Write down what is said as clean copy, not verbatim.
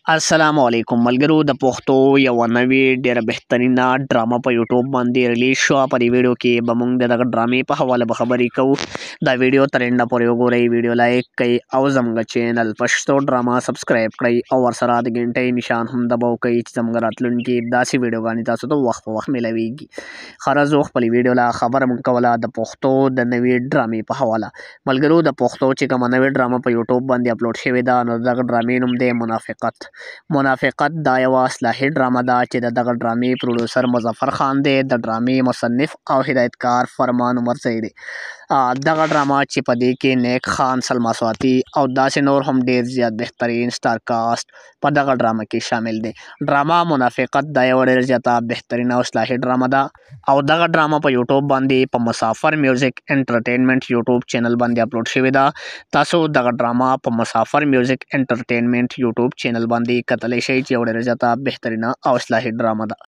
السلام علیکم ملګرو د پښتو یو نوی ډیره بهترینا ډرامه په یوټیوب باندې ریلیز شو. په دې ویډیو کې به موږ دغه ډرامې په حواله به خبرې کوو. دا ویډیو تر انډه پورې وګورئ، ویډیو لایک کړئ او زموږ چینل پښتو ډراما سبسکرایب کړئ او ورسره د غنټۍ نشان هم دباو کړئ چې زموږ راتلونکي داسې ویډیوګانې تاسو ته وخت په وخت میلاویږي. خرازو خپلې ویډیو لا خبره موږ کوله د پښتو د نوې ډرامې په حواله. ملګرو د پښتو چې کومه نوې ډرامه په یوټیوب باندې اپلوډ شوې ده، نو دغه ډرامې نوم دی منافقت. دا یوه اصلاحي ډرامه ده چې د دغه ډرامې پروډوسر مظفر خان دی، د ډرامې مصنف او هدایتکار فرمان عمرزی دی. دغه ډرامه چې په دې کې نیک خان، سلما سواتي او داسې نور هم ډیر زیات بهترین سټار کاسټ په دغه ډرامه کې شامل دی. ډرامه منافقت دا یوه ډیره زیاته بهترینه او اصلاحي ډرامه ده او دغه ډرامه په یوټیوب باندې په مسافر میوزیک انټرټینمنټ یوټیوب چینل باندې اپلوډ شوې ده. تاسو دغه ډرامه په مسافر میوزیک انټرټینمنټ یوټیوب چینل باندې کتلی شئ چې یوه ډیره زیاته بهترینه او اصلاحي ډرامه ده.